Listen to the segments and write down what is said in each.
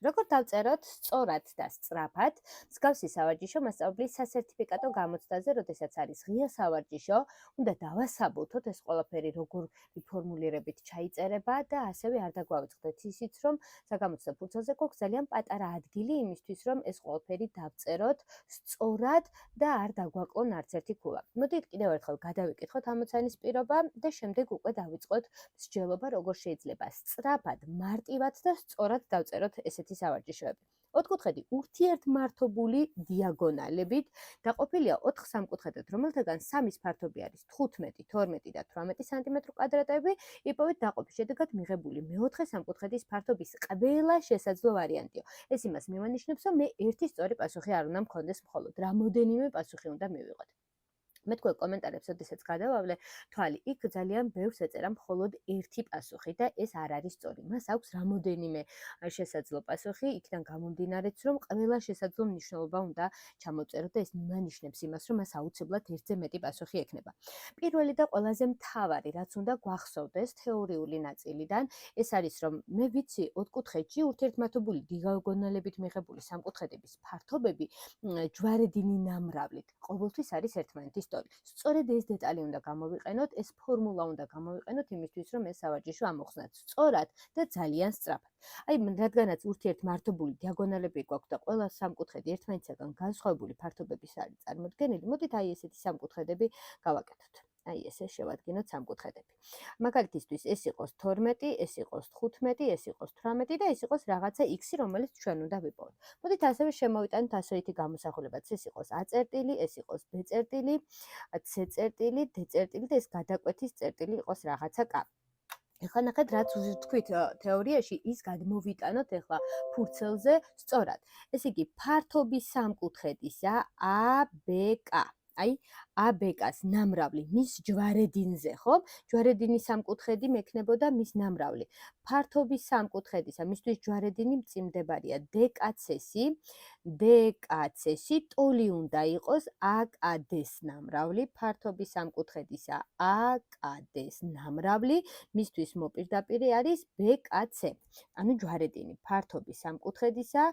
როგორ დავწეროთ სწორად და სწრაფად მსგავსი სავარჯიშო მასწავლებლის სასერტიფიკატო გამოცდაზე, როდესაც არის ღია სავარჯიშო, უნდა დავასაბუთოთ ეს ყველაფერი როგორი ფორმულირებით ჩაიწერება და ასევე არ დაგვავიწყდეთ ისიც, რომ საგამოცდო ფურცელზე გვაქვს ძალიან პატარა ადგილი იმისთვის, რომ ეს ყველაფერი დავწეროთ სწორად და არ დაგვაკლონ არც ერთი ქულა. მოდით კიდევ ერთხელ გადავიკითხოთ ამოცანის პირობა და შემდეგ უკვე დავიწყოთ მსჯელობა, როგორ შეიძლება სწრაფად, მარტივად და სწორად დავწეროთ ესეთი სავარჯიშოები. ოთხკუთხედი ურთიერთმართობული დიაგონალებით დაყოფილია 4 სამკუთხედად, რომელთაგან 3-ის ფართობი არის 15, 12 და 18 სანტიმეტრო კვადრატები, იპოვეთ დაყოფის შედეგად მიღებული მეოთხე სამკუთხედის ფართობის ყველა შესაძლო ვარიანტიო. ეს იმას მივანიშნებს, რომ მე ერთი სწორი პასუხი არ უნდა მქონდეს მხოლოდ, რამოდენიმე პასუხი უნდა მივიღოთ. მე თქვენ კომენტარებს ოდესაც გადავავლე, თვალი იქ ძალიან ბევრს ეწერა მხოლოდ ერთი პასუხი და ეს არ არის სწორი. მას აქვს რამოდენიმე შესაძლო პასუხი, იქიდან გამომდინარეც, რომ ყველა შესაძლო მნიშვნელობა უნდა ჩამოწეროთ და ეს მიმანიშნებს იმას, რომ მას აუცილებლად ერთზე მეტი პასუხი ექნება. პირველი და ყველაზე მთავარი, რაც უნდა გვახსოვდეს თეორიული ნაწილიდან, ეს არის, რომ მე ვიცი ოთხკუთხედში ურთიერთმართობული დიაგონალებით მიღებული სამკუთხედების ფართობები ჯვარედინი ნამრავლით ყოველთვის არის ერთმანეთის სწორი. სწორედ ეს დეტალი უნდა გამოვიყენოთ, ეს ფორმულა უნდა გამოვიყენოთ იმისთვის, რომ ეს სავარჯიშო ამოხსნათ სწორად და ძალიან სწრაფად. აი, რადგანაც ურთიერთმართობული დიაგონალები გვაქვს და ყველა სამკუთხედი ერთმანეთისაგან განსხვავებული ფართობების არის წარმოდგენილი, მოდით აი ესეთი სამკუთხედები გავაკეთოთ. აი ესე შევადგინოთ სამკუთხედები. მაგალითისთვის ეს იყოს 12, ეს იყოს 15, ეს იყოს 18 და ეს იყოს რაღაცა x-ი, რომელიც ჩვენ უნდა ვიპოვოთ. მოდით ასევე შემოვიტანოთ ასოითი გამოსახულებაც. ეს იყოს a წერტილი, ეს იყოს b წერტილი, c წერტილი, d წერტილი და ეს გადაკვეთის წერტილი იყოს რაღაცა k. ეხლა ნახეთ, რაც ვთქვით თეორიაში, ის გადმოვიტანოთ ეხლა ფურცელზე სწორად. ესე იგი, ფართობის სამკუთხედისა a, b, k. აი, AB-კას ნამრავლი მის ჯვარედინზე, ხო? ჯვარედინის სამკუთხედი მექნებოდა მის ნამრავლი. ფართობის სამკუთხედისა, მისთვის ჯვარედინი მწიმდებარია DKC-ი, DKC-ი ტოლი უნდა იყოს AKD-ს ნამრავლი, ფართობის სამკუთხედისა AKD-ს ნამრავლი, მისთვის მოპირდაპირი არის BKC. ანუ ჯვარედინი ფართობის სამკუთხედისა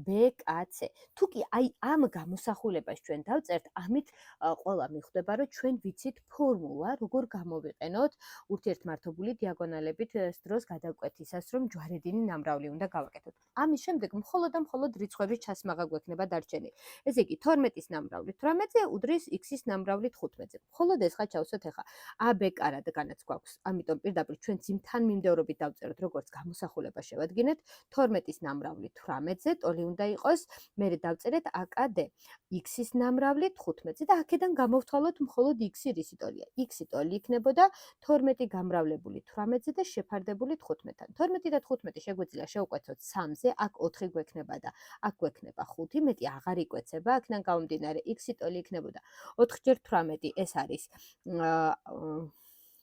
BKC. თუკი აი ამ გამოსახულებას ჩვენ დავწერთ, ამით ყველა მიხვდება, რომ ჩვენ ვიცით ფორმულა, როგორ გამოვიყენოთ ურთიერთმართობული დიაგონალებით დროს გადაკვეთისას, რომ ჯვარედინი ნამრავლი უნდა გავაკეთოთ. ამის შემდეგ მხოლოდ და მხოლოდ რიცხვების ჩასმაღა გვექნება დარჩენილი. ესე იგი, 12-ის ნამრავლი 18-ზე უდრის x-ის ნამრავლი 15-ზე. მხოლოდ ეს ხა ჩავსვათ ახლა. AB-კ რადგანაც გვაქვს, ამიტომ პირდაპირ ჩვენ ძიმთან მიმდევრობით დავწეროთ, როგორც გამოსახულება შევადგინეთ. 12-ის ნამრავლი 18-ზე, ტოლი უნდა იყოს, მერე დავწერეთ AKD. x-ის ნამრავლი 15-ზე და აქედან გამოვთვალოთ მხოლოდ x-ი რისი ტოლია. x-ი ტოლი იქნებოდა 12 გამრავლებული 18-ზე და შეფარდებული 15-თან. 12 და 15 შეგვიძლია შევკვეთოთ 3-ზე, აქ 4 გვექნება და აქ გვექნება 5, მეტი აღარ იკვეცება, აქედან გამომდინარე x-ი ტოლი იქნებოდა 4 ჯერ 18, ეს არის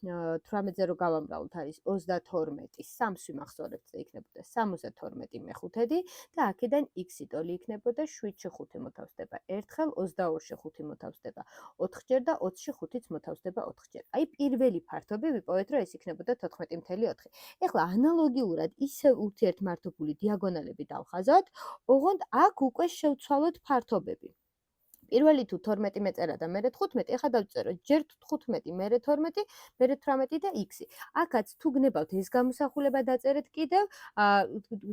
18-ზე რო გავამრავლოთ არის 32, 3-ს ვიმახსოვრებთ და იქნებოდა 72 მეხუთედი და აქედან x-ი ტოლი იქნებოდა 7-ში 5 მოთავსდება 1-ხელ, 22-ში 5 მოთავსდება 4 ჯერ და 20-ში 5-იც მოთავსდება 4 ჯერ. აი პირველი ფართობი ვიპოვეთ, რომ ეს იქნებოდა 14.4. ეხლა ანალოგიურად ისე ურთიერთმართობული დიაგონალები დავხაზოთ, ოღონდ აქ უკვე შევცვალოთ ფართობები. პირველი თუ 12 მეწერა და მერე 15, ეხლა დავწეროთ ჯერ 15, მერე 12, მერე 18 და x-ი. აქაც თუ გნებავთ ეს გამოსახულება დაწერეთ კიდევ,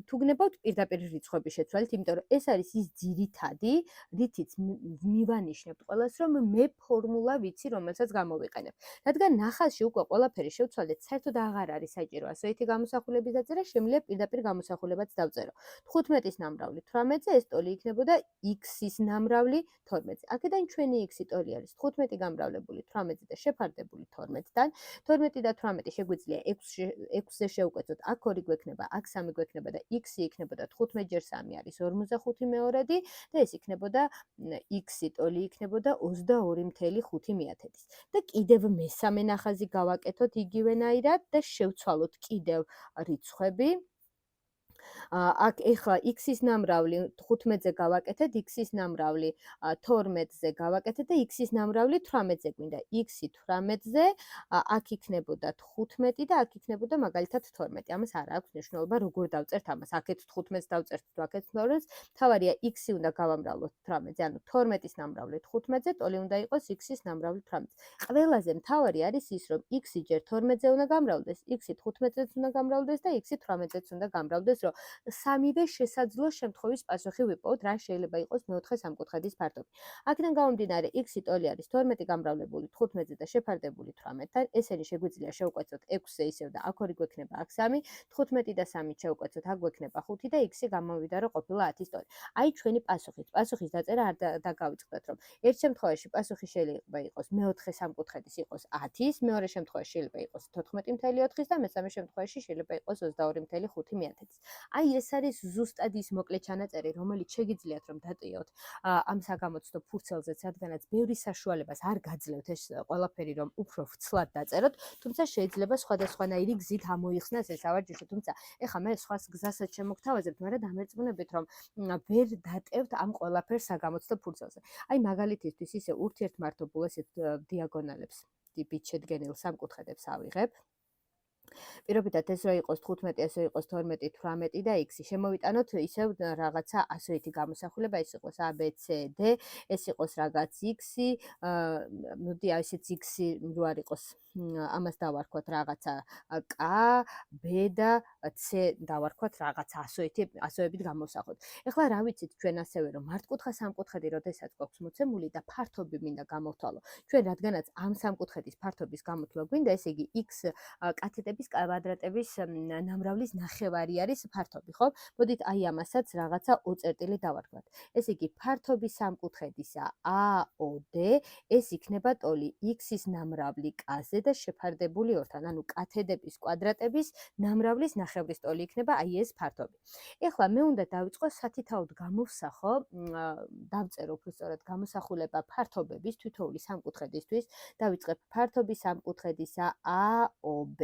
თუ გნებავთ პირდაპირ რიცხვების შეცვალით, იმიტომ რომ ეს არის ის ძირითადი, რითიც მივანიშნებთ ყველას, რომ მე ფორმულა ვიცი, რომელსაც გამოვიყენებ. რადგან ნახაზში უკვე ყველაფერი შევცვალეთ, საერთოდ აღარ არის საჭირო ასოითი გამოსახულების დაწერა, შემიძლია პირდაპირ გამოსახულებაც დავწერო. 15-ის ნამრავლი 18-ზე, ეს ტოლი იქნებოდა x-ის ნამრავლი 12-ზე. აქედან ჩვენი x-ი ტოლი არის 15 გამრავლებული 18-ზე და შეფარდებული 12-თან. 12 და 18 შეგვიძლია 6-ზე შევკვეცოთ, აქ 2 გვექნება, აქ 3 გვექნება და x-ი იქნებოდა 15 ჯერ 3 არის 45 მეორედი და ეს იქნებოდა x-ი ტოლი იქნებოდა 22.5-ის. და კიდევ მესამე ნახაზი გავაკეთოთ იგივენაირად და შევცვალოთ კიდევ რიცხვები. აქ ეხლა x-ის ნამრავლი 15-ზე გავაკეთეთ, x-ის ნამრავლი 12-ზე გავაკეთეთ და x-ის ნამრავლი 18-ზე გვინდა. x-ი 18-ზე, აქ იქნებოდა 15 და აქ იქნებოდა მაგალითად 12. ამას არ აქვს მნიშვნელობა როგორ დავწერთ ამას. აქეთ 15-ს დავწერთ თუ აქეთ 12-ს. თავარია x-ი უნდა გავამრავლოთ 18-ზე, ანუ 12-ის ნამრავლი 15-ზე, ტოლი უნდა იყოს x-ის ნამრავლი 18-ზე. ყველაზე მთავარი არის ის, რომ x-ი ჯერ 12-ზე უნდა გამრავლდეს, x-ი 15-ზეც უნდა გამრავლდეს და x-ი 18-ზეც უნდა გამრავლდეს, რომ სამივე შესაძლო შემთხვევის პასუხი ვიპოვოთ, რა შეიძლება იყოს მეოთხე სამკუთხედის ფართობი. აქედან გამომდინარე, x-ი ტოლი არის 12 გამრავლებული 15-ზე და შეფარდებული 18-თან. ესენი შეგვიძლია შევკვეცოთ 6-ზე ისევ და აქ ორი გვექნება, აქ 3, 15 და 3-ით შევკვეცოთ, აქ გვექნება 5 და x-ი გამოვიდა, რომ ყოფილა 10-ის ტოლი. აი ჩვენი პასუხით. პასუხის დაწერა არ დაგავიწყდეთ, რომ ერთ შემთხვევაში პასუხი შეიძლება იყოს მეოთხე სამკუთხედის იყოს 10-ის, მეორე შემთხვევაში შეიძლება იყოს 14.4-ის და მესამე შემთხვევაში შეიძლება იყოს 22.5-ის. აი ეს არის ზუსტად ის მოკლე ჩანაწერი, რომელიც შეგიძლიათ რომ დატიოთ ამ საგამოცდო ფურცელზეც, რადგანაც ბევრი საშუალებას არ გაძლევთ ეს ყველაფერი რომ უფრო ვრცლად დაწეროთ, თუმცა შეიძლება სხვადასხვანაირი გზით ამოიხსნას ეს ავარჯიშო, თუმცა ეხლა მე სხვა გზასაც შემოგთავაზებთ, მაგრამ დამერწმუნებით რომ ვერ დატევთ ამ ყველაფერს საგამოცდო ფურცელზე. აი მაგალითისთვის ისე ურთიერთმართობულ ესეთ დიაგონალებს ტიპით შედგენილ სამკუთხედებს ავიღებ. პირობითად ეს რო იყოს 15, ეს რო იყოს 12, 18 და x-ი. შემოვიტანოთ ისევ რაღაცა ასოითი გამოსახულება, ეს იყოს a, b, c, d, ეს იყოს რაღაც x-ი, მოდი აი ესეც x-ი რო არ იყოს, ამას დავარქვათ რაღაცა k, b და c დავარქვათ რაღაცა ასოებით გამოსახოთ. ეხლა რა ვიცით ჩვენ ასევე რომ მართკუთხა სამკუთხედი როდესაც გვაქვს მოცემული და ფართობი მინდა გამოვთვალო. ჩვენ რადგანაც ამ სამკუთხედის ფართობის გამოთვლა გვინდა, ესე იგი x კათეტების კვადრატების ნამრავლის ნახევარი არის ფართობი, ხო? მოდით აი ამასაც რაღაცა O-წერტილი დავარქვათ. ესე იგი ფართობი სამკუთხედისა AOD ეს იქნება ტოლი x-ის ნამრავლი k-ზე და შეფარდებული ორთან, ანუ კათედების კვადრატების ნამრავლის ნახევრის ტოლი იქნება აი ეს ფართობი. ეხლა მე უნდა დავიწყო სათითაოდ გამოვსახო, დავწერო უფრო სწორად გამოსახულება ფართობების თითოეული სამკუთხედისთვის, დავიწყებ ფართობი სამკუთხედისა AOB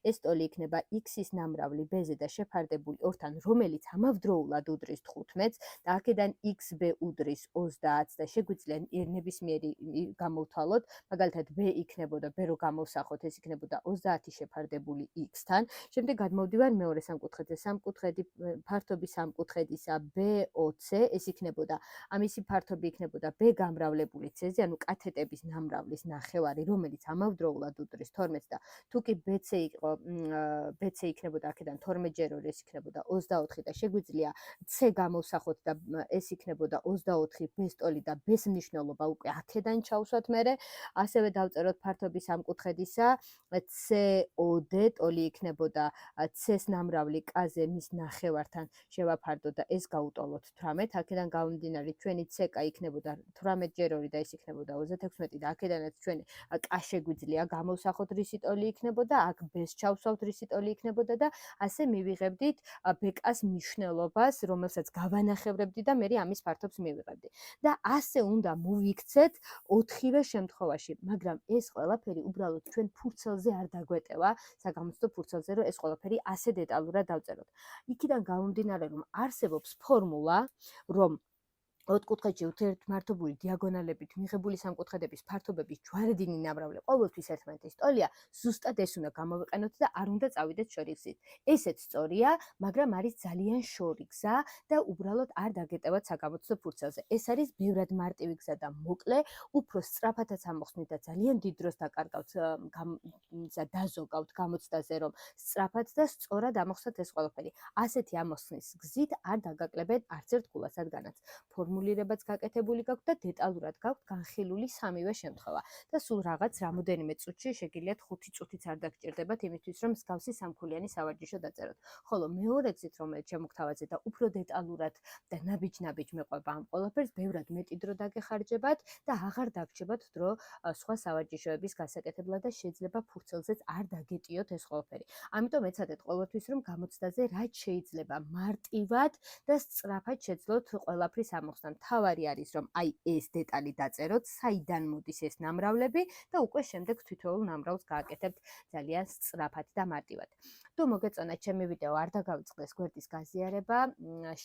ეს ტოლი იქნება x-ის ნამრავლი b-ზე და შეფარდებული ორთან, რომელიც ამავდროულად უდრის 15-ს და აქედან xb უდრის 30-ს და შეგვიძლია ნებისმიერი გამოვთვალოთ, მაგალითად b იქნებოდა, b რო გამოვსახოთ, ეს იქნებოდა 30 შეფარდებული x-თან. შემდეგ გადმოვდივარ მეორე სამკუთხედზე, სამკუთხედი ფართობი სამკუთხედისა BOC ეს იქნებოდა, ამისი ფართობი იქნებოდა b გამრავლებული c-ზე, ანუ კათეტების ნამრავლის ნახევარი, რომელიც ამავდროულად უდრის 12-ს და თუ კი BC იყო, BC იქნებოდა აქედან 12-ჯერ 2 ეს იქნებოდა 24 და შეგვიძლია c გამოვსახოთ და ეს იქნებოდა 24 b-ს ტოლი და b-ს მნიშვნელობა უკვე აქედან ჩავსვათ მერე, ასევე დავწეროთ ფართობი სამკუთხედისა COD ტოლი იქნებოდა c-ს ნამრავლი k-ზე მის ნახევართან შევაფარდოთ და ეს გავუტოლოთ 18, აქედან გამომდინარე ჩვენი CK იქნებოდა 18-ჯერ 2 და ეს იქნებოდა 36 და აქედანაც ჩვენი k შეგვიძლია გამოვსახოთ რისი ტოლი იქნებოდა, აქ b-ს ჩავსვავთ რისი ტოლი იქნებოდა და ასე მივიღებდით ბკ-ს მნიშვნელობას, რომელსაც გავანახევრებდი და მე ამის ფართობს მივიღებდი. და ასე უნდა მოვიქცეთ 4-ვე შემთხვევაში, მაგრამ ეს ყველაფერი უბრალოდ ჩვენ ფურცელზე არ დაგვეტევა, საგამოცდო ფურცელზე, რომ ეს ყველაფერი ასე დეტალურად დავწეროთ. იქიდან გამომდინარე, რომ არსებობს ფორმულა, რომ ოთხკუთხედში ურთიერთმართობული დიაგონალებით მიღებული სამკუთხედების ფართობების ჯვარედინი ნამრავლი ყოველთვის ერთმანეთის ტოლია, ზუსტად ეს უნდა გამოვიყენოთ და არ უნდა წავიდეთ შორიგზით. ესეც სწორია, მაგრამ არის ძალიან შორი გზა და უბრალოდ არ დაგეტევათ საგამოცდო ფურცელზე. ეს არის ბევრად მარტივი გზა და მოკლე, უფრო სწრაფადაც ამოხსნით და ძალიან დიდ დროს დაკარგავთ დაზოგავთ გამოცდაზე, რომ სწრაფად და სწორად ამოხსნათ ეს ყველაფერი. ასეთი ამოხსნის გზით არ დაგაკლებენ არც ერთ გულას, რადგანაც ფორმულირებაც გაკეთებული გაქვთ და დეტალურად გაქვთ განხილული სამივე შემთხვევა და სულ რაღაც რამოდენიმე წუთში შეგიძლიათ 5 წუთიც არ დაგჭირდებათ იმისთვის რომ მსგავსი სამქულიანი სავარჯიშო დაწეროთ. ხოლო მეორე გზით რომელიც შემოგთავაზეთ და უფრო დეტალურად და ნაბიჯ-ნაბიჯ მეყვება ამ ყველაფერს, ბევრად მეტი დრო დაგეხარჯებათ და აღარ დაგრჩებათ დრო სხვა სავარჯიშოების გასაკეთებლად და შეიძლება ფურცელზეც არ დაგეტიოთ ეს ყველაფერი. ამიტომ ეცადეთ ყოველთვის რომ გამოცდაზე რაც შეიძლება მარტივად და სწრაფად შეძლოთ ყველაფრის ამოხსნა. და მთავარი არის რომ აი ეს დეტალი დაწეროთ, საიდან მოდის ეს ნამრავლები და უკვე შემდეგ თითოეულ ნამრავლს გააკეთებთ ძალიან სწრაფად და მარტივად. თუ მოგეწონათ ჩემი ვიდეო, არ დაგავიწყდეს გვერდის გაზიარება,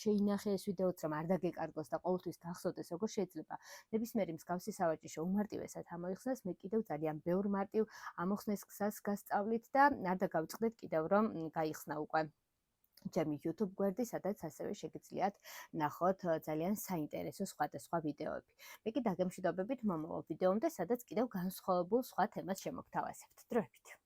შეინახე ეს ვიდეოც რომ არ დაგეკარგოს და ყოველთვის გახსოვდეს როგორ შეიძლება ნებისმიერი მსგავსი სავარჯიშო უმარტივესად ამოიხსნას, მე კიდევ ძალიან ბევრ მარტივ ამოხსნეს გზას გასწავლით და არ დაგავიწყდეთ კიდევ რომ გაიხსნა უკვე ჩემი YouTube გვერდი, სადაც ასევე შეგიძლიათ ნახოთ ძალიან საინტერესო სხვადასხვა ვიდეოები. მე კი დაგემშვიდობებით მომავალ ვიდეომდე, სადაც კიდევ განსხვავებულ სხვა თემას შემოგთავაზებთ. დროებით.